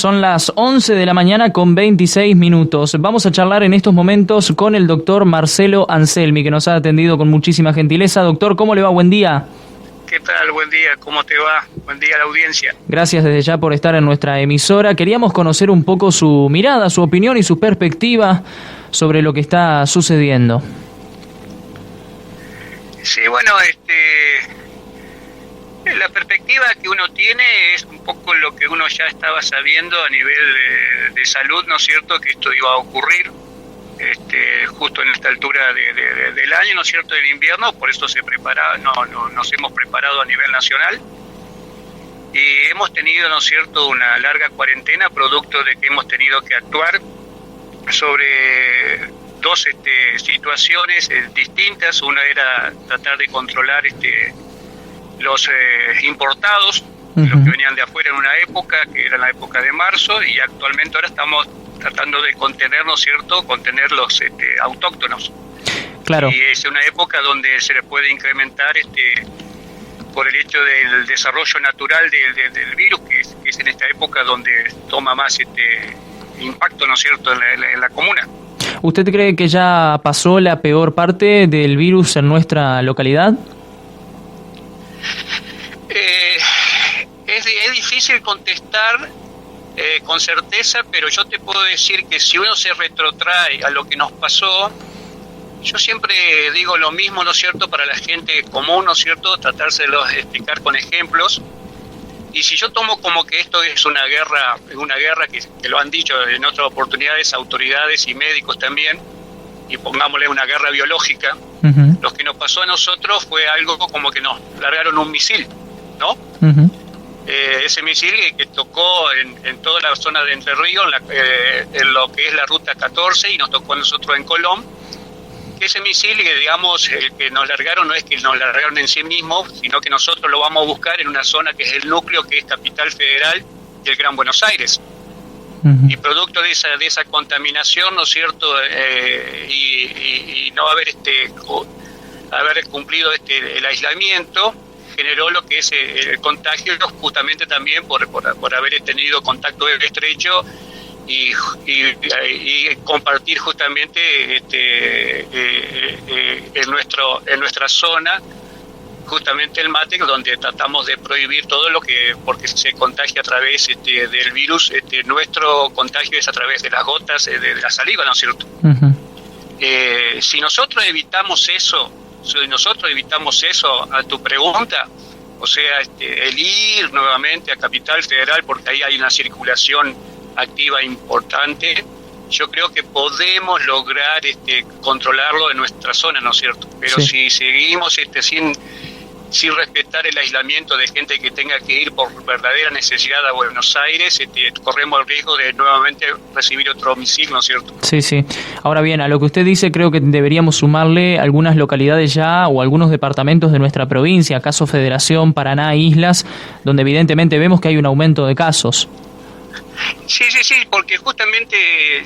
Son las 11 de la mañana con 26 minutos. Vamos a charlar en estos momentos con el doctor Marcelo Anselmi, que nos ha atendido con muchísima gentileza. Doctor, ¿cómo le va? Buen día. ¿Qué tal? Buen día, ¿cómo te va? Buen día a la audiencia. Gracias desde ya por estar en nuestra emisora. Queríamos conocer un poco su mirada, su opinión y su perspectiva sobre lo que está sucediendo. Sí, bueno, la perspectiva que uno tiene es un poco lo que uno ya estaba sabiendo a nivel de salud, ¿no es cierto?, que esto iba a ocurrir justo en esta altura del año, ¿no es cierto?, del invierno. Por eso nos hemos preparado a nivel nacional y hemos tenido, ¿no es cierto?, una larga cuarentena producto de que hemos tenido que actuar sobre dos situaciones distintas. Una era tratar de controlar los importados, los que venían de afuera en una época, que era la época de marzo, y actualmente ahora estamos tratando de contener, ¿no es cierto?, contener los autóctonos. Claro. Y es una época donde se les puede incrementar por el hecho del desarrollo natural del virus, que es en esta época donde toma más impacto, ¿no es cierto?, en la comuna. ¿Usted cree que ya pasó la peor parte del virus en nuestra localidad? Es difícil contestar con certeza, pero yo te puedo decir que si uno se retrotrae a lo que nos pasó, yo siempre digo lo mismo, ¿no es cierto?, para la gente común, ¿no es cierto?, tratárselo de explicar con ejemplos. Y si yo tomo como que esto es una guerra que lo han dicho en otras oportunidades autoridades y médicos también, y pongámosle una guerra biológica, lo que nos pasó a nosotros fue algo como que nos largaron un misil, ¿no? Ese misil que tocó en toda la zona de Entre Ríos, en lo que es la ruta 14, y nos tocó a nosotros en Colón. Que ese misil, digamos, el que nos largaron no es que nos largaron en sí mismo, sino que nosotros lo vamos a buscar en una zona que es el núcleo, que es Capital Federal del Gran Buenos Aires. Y producto de esa contaminación, ¿no es cierto?, y no haber cumplido el aislamiento, generó lo que es el contagio, justamente también por haber tenido contacto estrecho y compartir justamente en nuestra zona justamente el mate, donde tratamos de prohibir todo lo que, porque se contagia a través del virus. Nuestro contagio es a través de las gotas de la saliva, ¿no es cierto? Si nosotros evitamos eso, a tu pregunta, o sea, el ir nuevamente a Capital Federal, porque ahí hay una circulación activa importante, yo creo que podemos lograr controlarlo en nuestra zona, ¿no es cierto? Pero sí, si seguimos sin respetar el aislamiento de gente que tenga que ir por verdadera necesidad a Buenos Aires, corremos el riesgo de nuevamente recibir otro misil, ¿no es cierto? Sí. Ahora bien, a lo que usted dice, creo que deberíamos sumarle algunas localidades ya o algunos departamentos de nuestra provincia, caso Federación, Paraná, Islas, donde evidentemente vemos que hay un aumento de casos. Sí, porque justamente,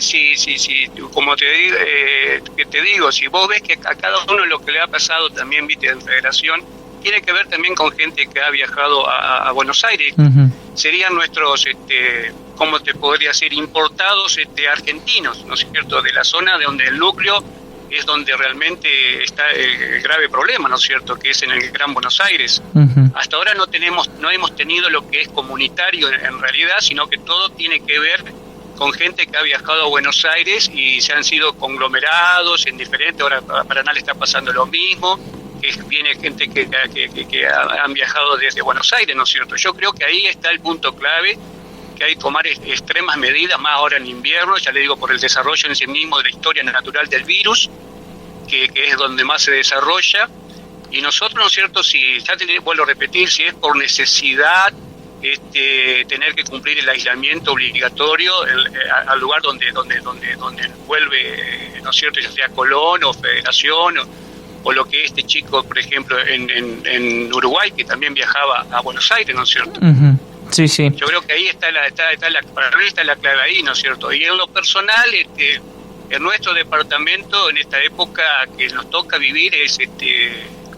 como te digo, si vos ves que a cada uno lo que le ha pasado también, viste, en Federación, tiene que ver también con gente que ha viajado a Buenos Aires. Serían nuestros, ¿cómo te podría decir?, importados argentinos, ¿no es cierto?, de la zona de donde el núcleo es donde realmente está el grave problema, ¿no es cierto?, que es en el Gran Buenos Aires. Hasta ahora no hemos tenido lo que es comunitario en realidad, sino que todo tiene que ver con gente que ha viajado a Buenos Aires y se han sido conglomerados en diferentes. Ahora a Paraná le está pasando lo mismo, que viene gente que han viajado desde Buenos Aires, ¿no es cierto? Yo creo que ahí está el punto clave, que hay que tomar extremas medidas, más ahora en invierno, ya le digo, por el desarrollo en sí mismo de la historia natural del virus, que es donde más se desarrolla. Y nosotros, ¿no es cierto?, si ya vuelvo a repetir, si es por necesidad tener que cumplir el aislamiento obligatorio al lugar donde vuelve, ¿no es cierto?, ya sea Colón o Federación o lo que este chico, por ejemplo, en Uruguay, que también viajaba a Buenos Aires, ¿no es cierto? Sí. Yo creo que ahí está la clave ahí, ¿no es cierto? Y en lo personal, en nuestro departamento, en esta época que nos toca vivir, es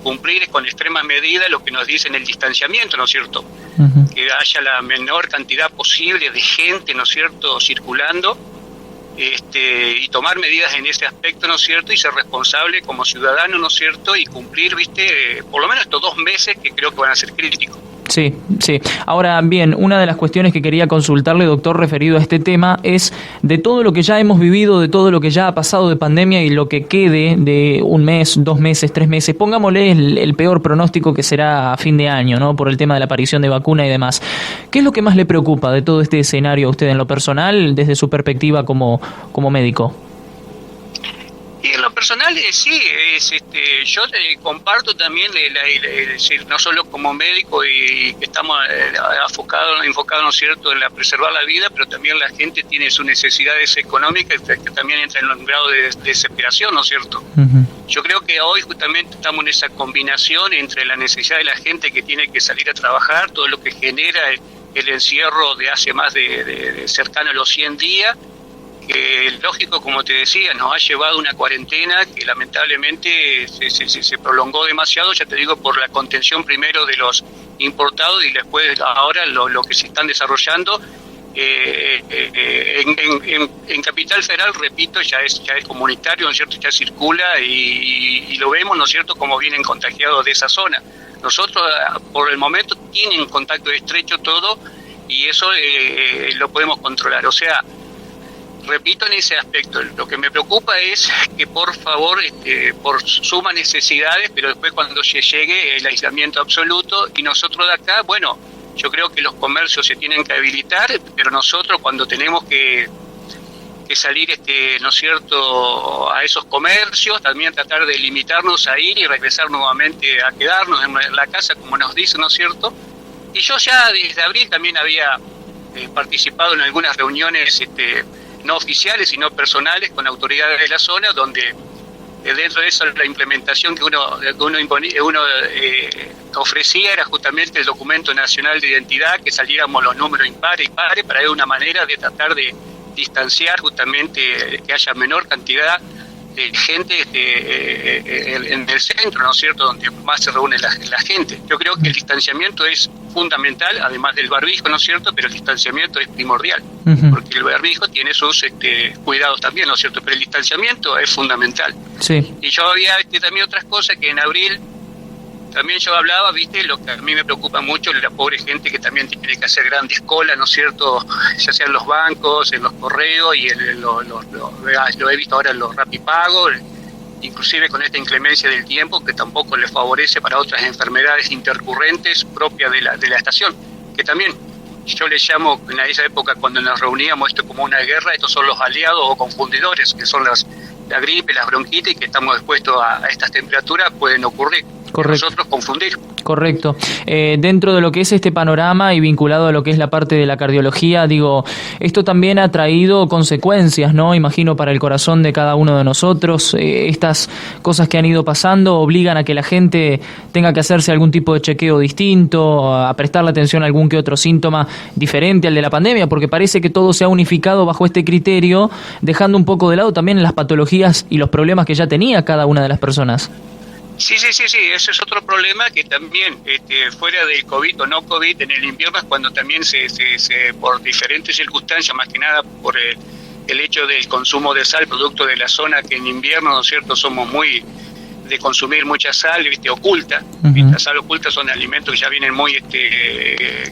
cumplir con extremas medidas lo que nos dicen el distanciamiento, ¿no es cierto? que haya la menor cantidad posible de gente, ¿no es cierto?, circulando, y tomar medidas en ese aspecto, ¿no es cierto?, y ser responsable como ciudadano, ¿no es cierto?, y cumplir, por lo menos estos 2 meses que creo que van a ser críticos. Sí, sí. Ahora bien, una de las cuestiones que quería consultarle, doctor, referido a este tema, es de todo lo que ya hemos vivido, de todo lo que ya ha pasado de pandemia y lo que quede de 1 mes, 2 meses, 3 meses, pongámosle el peor pronóstico que será a fin de año, ¿no?, por el tema de la aparición de vacuna y demás. ¿Qué es lo que más le preocupa de todo este escenario a usted en lo personal, desde su perspectiva como médico? Y en lo personal, sí, yo comparto también, no solo como médico y que estamos enfocados, ¿no es cierto?, en preservar la vida, pero también la gente tiene sus necesidades económicas que también entran en un grado de desesperación, ¿no es cierto? Yo creo que hoy justamente estamos en esa combinación entre la necesidad de la gente que tiene que salir a trabajar, todo lo que genera el encierro de hace más de cercano a los 100 días, que lógico, como te decía, nos ha llevado una cuarentena que lamentablemente se prolongó demasiado, ya te digo, por la contención primero de los importados y después ahora lo que se están desarrollando. En Capital Federal, repito, ya es comunitario, ¿no es cierto?, ya circula y lo vemos, ¿no es cierto?, como vienen contagiados de esa zona. Nosotros, por el momento, tienen contacto estrecho todo y eso lo podemos controlar. O sea, repito en ese aspecto, lo que me preocupa es que por favor, por sumas necesidades, pero después cuando llegue el aislamiento absoluto y nosotros de acá, bueno, yo creo que los comercios se tienen que habilitar, pero nosotros cuando tenemos que salir, ¿no es cierto?, a esos comercios, también tratar de limitarnos a ir y regresar nuevamente a quedarnos en la casa, como nos dicen, ¿no es cierto? Y yo ya desde abril también había participado en algunas reuniones, no oficiales, sino personales, con autoridades de la zona, donde dentro de eso la implementación que uno ofrecía era justamente el documento nacional de identidad, que saliéramos los números impares y pares, para de una manera de tratar de distanciar justamente, que haya menor cantidad de gente en el centro, ¿no es cierto?, donde más se reúne la gente. Yo creo que el distanciamiento es fundamental, además del barbijo, ¿no es cierto?, pero el distanciamiento es primordial, porque el barbijo tiene sus cuidados también, ¿no es cierto?, pero el distanciamiento es fundamental. Sí. Y yo había también otras cosas que en abril también yo hablaba, lo que a mí me preocupa mucho es la pobre gente que también tiene que hacer grandes colas, ¿no es cierto?, ya sea en los bancos, en los correos, y lo he visto ahora en los Rapipagos, inclusive con esta inclemencia del tiempo que tampoco les favorece para otras enfermedades intercurrentes propias de la estación, que también yo les llamo en esa época cuando nos reuníamos esto como una guerra, estos son los aliados o confundidores, que son la gripe, las bronquitis, que estamos expuestos a estas temperaturas, pueden ocurrir. Correcto. Nosotros confundir. Correcto. Dentro de lo que es este panorama y vinculado a lo que es la parte de la cardiología, digo, esto también ha traído consecuencias, ¿no? Imagino para el corazón de cada uno de nosotros. Estas cosas que han ido pasando obligan a que la gente tenga que hacerse algún tipo de chequeo distinto, a prestarle atención a algún que otro síntoma diferente al de la pandemia, porque parece que todo se ha unificado bajo este criterio, dejando un poco de lado también las patologías y los problemas que ya tenía cada una de las personas. Sí, ese es otro problema que también, fuera del COVID o no COVID, en el invierno es cuando también se por diferentes circunstancias, más que nada por el hecho del consumo de sal, producto de la zona que en invierno, ¿no es cierto?, somos muy de consumir mucha sal, oculta. La sal oculta son alimentos que ya vienen muy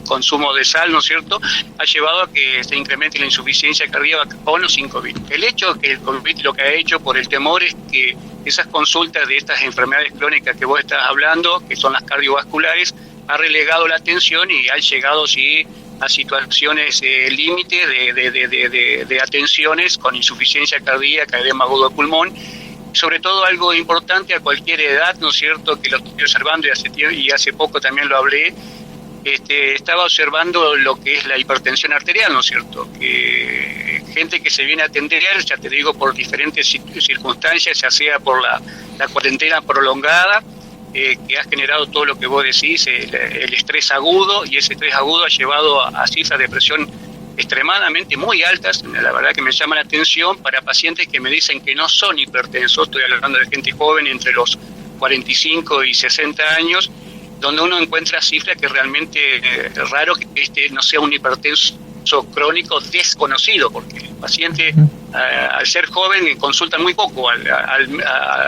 consumo de sal, ¿no es cierto?, ha llevado a que se incremente la insuficiencia cardíaca con o sin COVID. El hecho que el COVID lo que ha hecho por el temor es que esas consultas de estas enfermedades crónicas que vos estás hablando, que son las cardiovasculares, ha relegado la atención y han llegado, sí, a situaciones límite de atenciones con insuficiencia cardíaca, edema agudo de pulmón. Sobre todo algo importante a cualquier edad, ¿no es cierto?, que lo estoy observando y hace poco también lo hablé, estaba observando lo que es la hipertensión arterial, ¿no es cierto?, que gente que se viene a atender, ya te digo, por diferentes circunstancias, ya sea por la cuarentena prolongada, que ha generado todo lo que vos decís, el estrés agudo, y ese estrés agudo ha llevado a cifras de presión extremadamente muy altas, la verdad que me llama la atención, para pacientes que me dicen que no son hipertensos, estoy hablando de gente joven entre los 45 y 60 años, donde uno encuentra cifras que realmente es raro que no sea un hipertenso crónico desconocido, porque el paciente, al ser joven, consulta muy poco a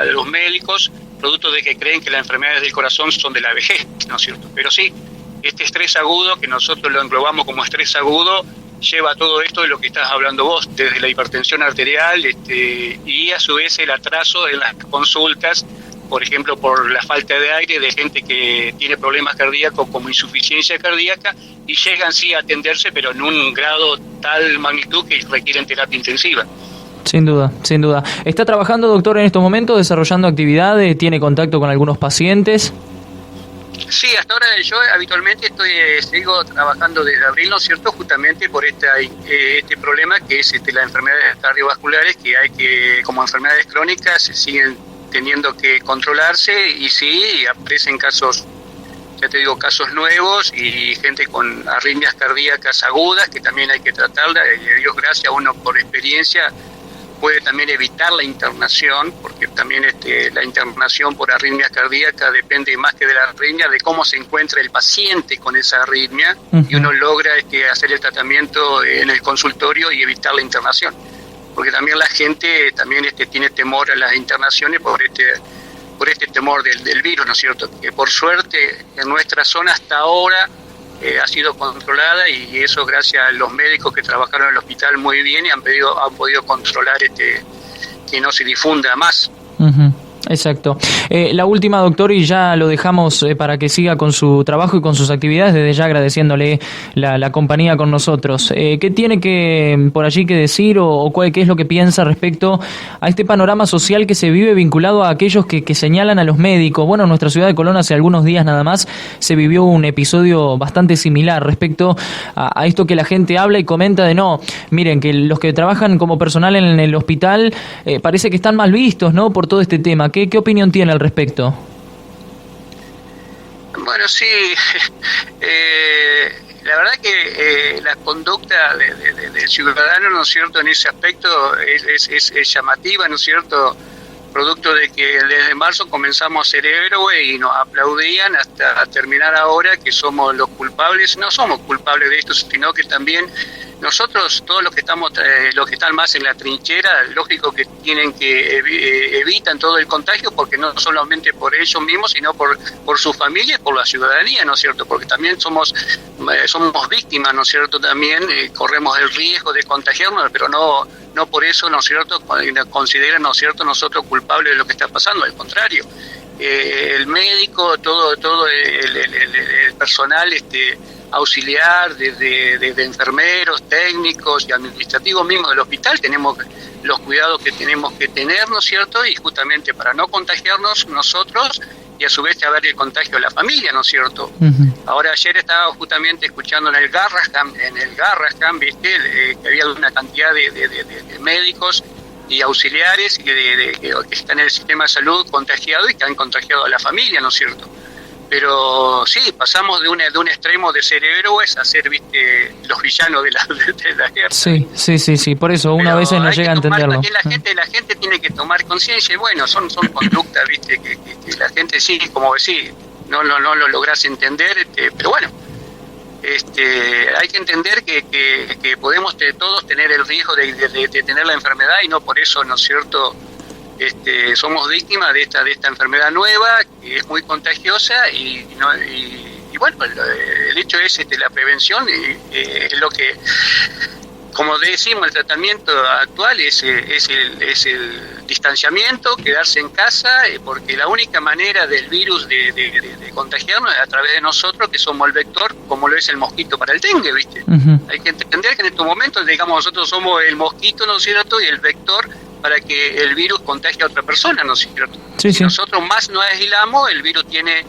los médicos, producto de que creen que las enfermedades del corazón son de la vejez, ¿no es cierto? Pero sí, este estrés agudo, que nosotros lo englobamos como estrés agudo, lleva todo esto de lo que estás hablando vos, desde la hipertensión arterial y a su vez el atraso de las consultas, por ejemplo, por la falta de aire de gente que tiene problemas cardíacos como insuficiencia cardíaca y llegan sí a atenderse, pero en un grado tal magnitud que requieren terapia intensiva. Sin duda, sin duda. ¿Está trabajando, doctor, en estos momentos, desarrollando actividades? ¿Tiene contacto con algunos pacientes? Sí, hasta ahora yo habitualmente sigo trabajando desde abril, ¿no es cierto?, justamente por este problema que es las enfermedades cardiovasculares, que hay que, como enfermedades crónicas, se siguen teniendo que controlarse y sí, aparecen casos, ya te digo, casos nuevos y gente con arritmias cardíacas agudas que también hay que tratarla, y a Dios gracias, uno por experiencia puede también evitar la internación, porque también la internación por arritmia cardíaca depende más que de la arritmia, de cómo se encuentra el paciente con esa arritmia, y uno logra hacer el tratamiento en el consultorio y evitar la internación, porque también la gente también tiene temor a las internaciones por este temor del virus, ¿no es cierto?, que por suerte en nuestra zona hasta ahora ha sido controlada, y eso gracias a los médicos que trabajaron en el hospital muy bien y han podido controlar que no se difunda más. Exacto. La última, doctor, y ya lo dejamos para que siga con su trabajo y con sus actividades, desde ya agradeciéndole la compañía con nosotros. ¿Qué tiene por allí que decir o qué es lo que piensa respecto a este panorama social que se vive vinculado a aquellos que señalan a los médicos? Bueno, en nuestra ciudad de Colón hace algunos días nada más se vivió un episodio bastante similar respecto a esto que la gente habla y comenta de miren, que los que trabajan como personal en el hospital parece que están mal vistos, ¿no?, por todo este tema. ¿Qué opinión tiene al respecto? Bueno, sí, la verdad que la conducta del ciudadano, ¿no es cierto?, en ese aspecto es llamativa, ¿no es cierto?, producto de que desde marzo comenzamos a ser héroes y nos aplaudían hasta terminar ahora que somos los culpables. No somos culpables de esto, sino que también nosotros, todos los que están más en la trinchera, lógico que tienen que evitan todo el contagio, porque no solamente por ellos mismos, sino por su familia y por la ciudadanía, ¿no es cierto?, porque también somos víctimas, ¿no es cierto?, también corremos el riesgo de contagiarnos, pero no por eso, ¿no es cierto?, consideran, ¿no es cierto?, nosotros culpables de lo que está pasando. Al contrario, el médico, todo el personal auxiliar, desde enfermeros, técnicos y administrativos mismos del hospital, tenemos los cuidados que tenemos que tener, ¿no es cierto?, y justamente para no contagiarnos nosotros y a su vez haber el contagio de la familia, ¿no es cierto? Ahora, ayer estaba justamente escuchando en el Garrahan, ¿viste?, que había una cantidad de médicos y auxiliares que están en el sistema de salud contagiados y que han contagiado a la familia, ¿no es cierto? Pero sí, pasamos de un extremo de ser héroes a ser, ¿viste?, los villanos de la guerra. Sí, por eso uno a veces no llega a entenderlo. La gente tiene que tomar conciencia, y bueno, son conductas, ¿viste?, que la gente sí, como decís, no lo lográs entender, pero bueno, hay que entender que podemos todos tener el riesgo de tener la enfermedad, y no por eso, ¿no es cierto?, somos víctimas de esta enfermedad nueva que es muy contagiosa y bueno, el hecho es la prevención, es lo que, como decimos, el tratamiento actual es el distanciamiento, quedarse en casa, porque la única manera del virus de contagiarnos es a través de nosotros, que somos el vector, como lo es el mosquito para el dengue, ¿viste? Hay que entender que en estos momentos, digamos, nosotros somos el mosquito, ¿no es cierto?, y el vector para que el virus contagie a otra persona, ¿no es cierto? Si nosotros más nos aislamos, el virus tiene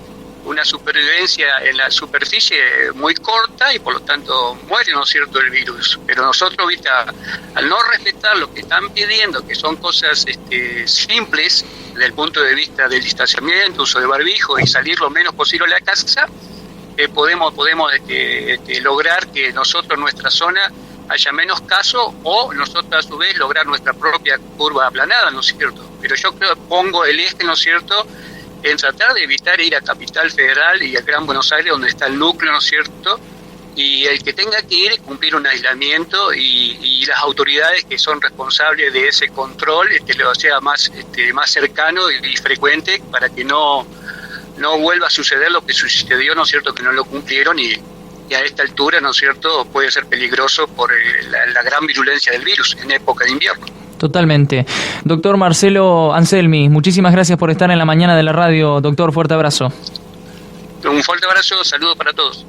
una supervivencia en la superficie muy corta y por lo tanto muere, ¿no es cierto?, el virus. Pero nosotros, ¿viste?, al no respetar lo que están pidiendo, que son cosas simples desde el punto de vista del distanciamiento, uso de barbijo y salir lo menos posible a la casa, podemos lograr que nosotros en nuestra zona haya menos casos, o nosotros a su vez lograr nuestra propia curva aplanada, ¿no es cierto? Pero yo pongo el ¿no es cierto?, en tratar de evitar ir a Capital Federal y a Gran Buenos Aires, donde está el núcleo, ¿no es cierto? Y el que tenga que ir cumplir un aislamiento y las autoridades que son responsables de ese control lo sea más cercano y frecuente para que no vuelva a suceder lo que sucedió, ¿no es cierto?, que no lo cumplieron y a esta altura, ¿no es cierto?, puede ser peligroso por la gran virulencia del virus en época de invierno. Totalmente. Doctor Marcelo Anselmi, muchísimas gracias por estar en la mañana de la radio. Doctor, fuerte abrazo. Un fuerte abrazo, saludos para todos.